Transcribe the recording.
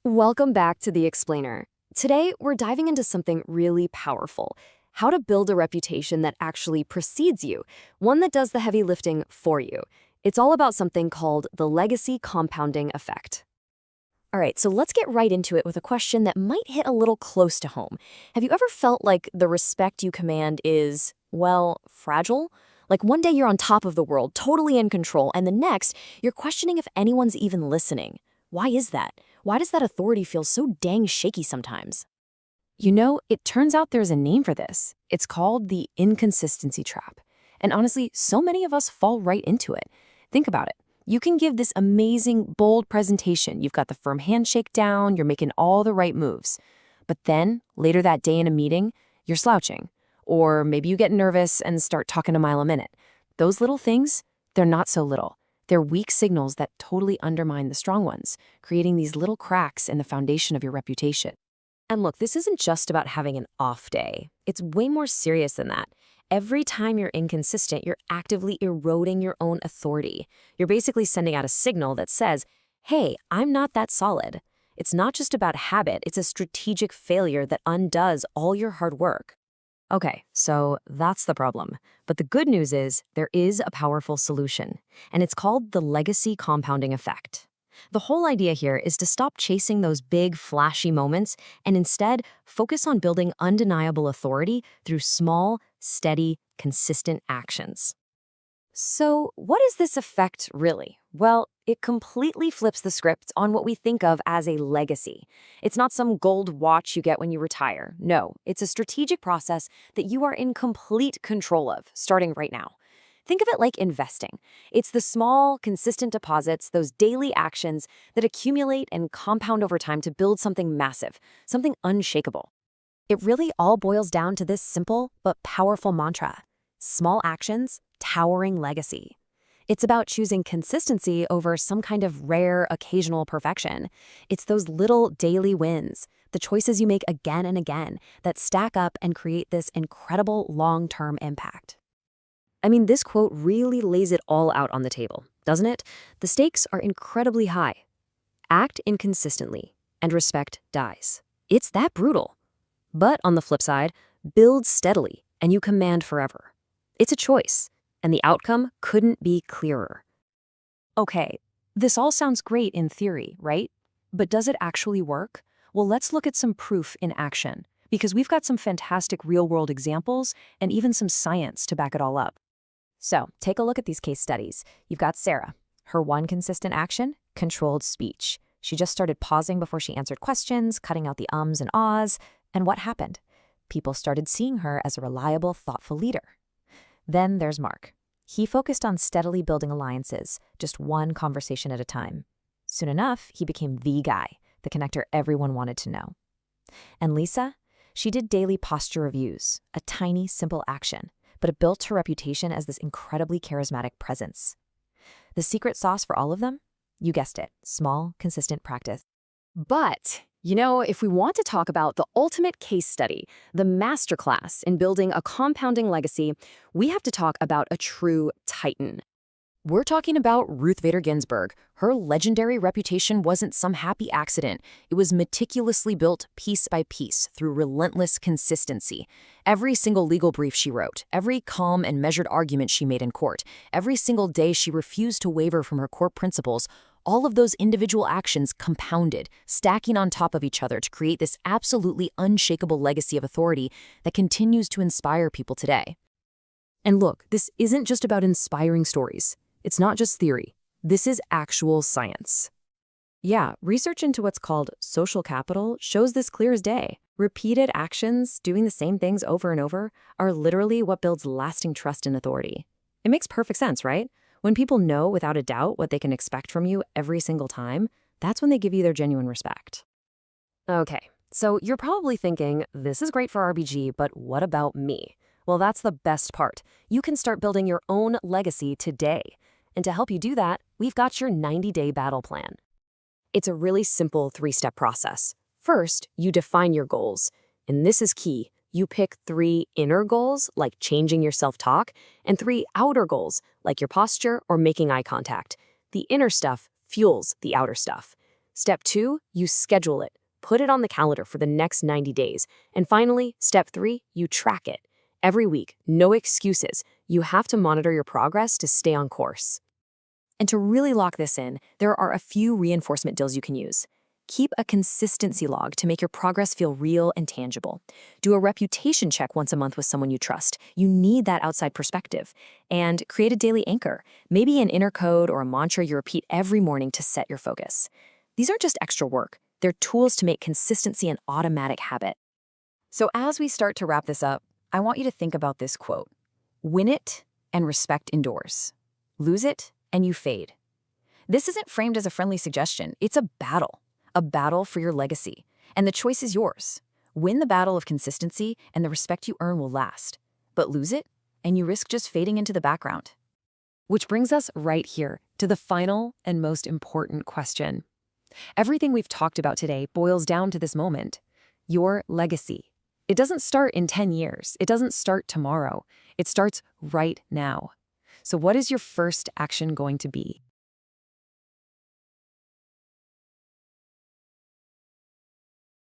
Welcome back to The Explainer. Today, we're diving into something really powerful: how to build a reputation that actually precedes you, one that does the heavy lifting for you. It's all about something called the legacy compounding effect. All right, so let's get right into it with a question that might hit a little close to home. Have you ever felt like the respect you command is, well, fragile? Like one day you're on top of the world, totally in control, and the next, you're questioning if anyone's even listening. Why is that? Why does that authority feel so dang shaky sometimes? It turns out there's a name for this. It's called the inconsistency trap. And honestly, so many of us fall right into it. Think about it. You can give this amazing, bold presentation. You've got the firm handshake down, you're making all the right moves. But then, later that day in a meeting, you're slouching. Or maybe you get nervous and start talking a mile a minute. Those little things, they're not so little. They're weak signals that totally undermine the strong ones, creating these little cracks in the foundation of your reputation. And look, this isn't just about having an off day. It's way more serious than that. Every time you're inconsistent, you're actively eroding your own authority. You're basically sending out a signal that says, hey, I'm not that solid. It's not just about habit, it's a strategic failure that undoes all your hard work. Okay, so that's the problem. But the good news is there is a powerful solution, and it's called the legacy compounding effect. The whole idea here is to stop chasing those big, flashy moments and instead focus on building undeniable authority through small, steady, consistent actions. So, what is this effect really? Well, it completely flips the script on what we think of as a legacy. It's not some gold watch you get when you retire. No, it's a strategic process that you are in complete control of, starting right now. Think of it like investing. It's the small, consistent deposits, those daily actions that accumulate and compound over time to build something massive, something unshakable. It really all boils down to this simple but powerful mantra: small actions, towering legacy. It's about choosing consistency over some kind of rare, occasional perfection. It's those little daily wins, the choices you make again and again, that stack up and create this incredible long-term impact. I mean, this quote really lays it all out on the table, doesn't it? The stakes are incredibly high. Act inconsistently, and respect dies. It's that brutal. But on the flip side, build steadily, and you command forever. It's a choice, and the outcome couldn't be clearer. Okay, this all sounds great in theory, right? But does it actually work? Well, let's look at some proof in action, because we've got some fantastic real-world examples and even some science to back it all up. So, take a look at these case studies. You've got Sarah. Her one consistent action: controlled speech. She just started pausing before she answered questions, cutting out the ums and ahs, and what happened? People started seeing her as a reliable, thoughtful leader. Then there's Mark. He focused on steadily building alliances, just one conversation at a time. Soon enough, he became the guy, the connector everyone wanted to know. And Lisa? She did daily posture reviews, a tiny, simple action, but it built her reputation as this incredibly charismatic presence. The secret sauce for all of them? You guessed it, small, consistent practice. But, if we want to talk about the ultimate case study, the masterclass in building a compounding legacy, we have to talk about a true titan. We're talking about Ruth Bader Ginsburg. Her legendary reputation wasn't some happy accident. It was meticulously built piece by piece through relentless consistency. Every single legal brief she wrote, every calm and measured argument she made in court, every single day she refused to waver from her core principles, all of those individual actions compounded, stacking on top of each other to create this absolutely unshakable legacy of authority that continues to inspire people today. And look, this isn't just about inspiring stories. It's not just theory. This is actual science. Yeah, research into what's called social capital shows this clear as day. Repeated actions, doing the same things over and over, are literally what builds lasting trust and authority. It makes perfect sense, right? When people know without a doubt what they can expect from you every single time, that's when they give you their genuine respect. Okay, so you're probably thinking, this is great for RBG, but what about me? Well, that's the best part. You can start building your own legacy today. And to help you do that, we've got your 90-day battle plan. It's a really simple 3-step process. First, you define your goals. And this is key. You pick 3 inner goals, like changing your self-talk, and 3 outer goals, like your posture or making eye contact. The inner stuff fuels the outer stuff. Step 2, you schedule it. Put it on the calendar for the next 90 days. And finally, step 3, you track it. Every week, no excuses. You have to monitor your progress to stay on course. And to really lock this in, there are a few reinforcement drills you can use. Keep a consistency log to make your progress feel real and tangible. Do a reputation check once a month with someone you trust. You need that outside perspective. And create a daily anchor, maybe an inner code or a mantra you repeat every morning to set your focus. These aren't just extra work. They're tools to make consistency an automatic habit. So as we start to wrap this up, I want you to think about this quote. Win it and respect endures. Lose it and you fade. This isn't framed as a friendly suggestion. It's a battle for your legacy. And the choice is yours. Win the battle of consistency and the respect you earn will last. But lose it and you risk just fading into the background. Which brings us right here to the final and most important question. Everything we've talked about today boils down to this moment, your legacy. It doesn't start in 10 years. It doesn't start tomorrow. It starts right now. So what is your first action going to be?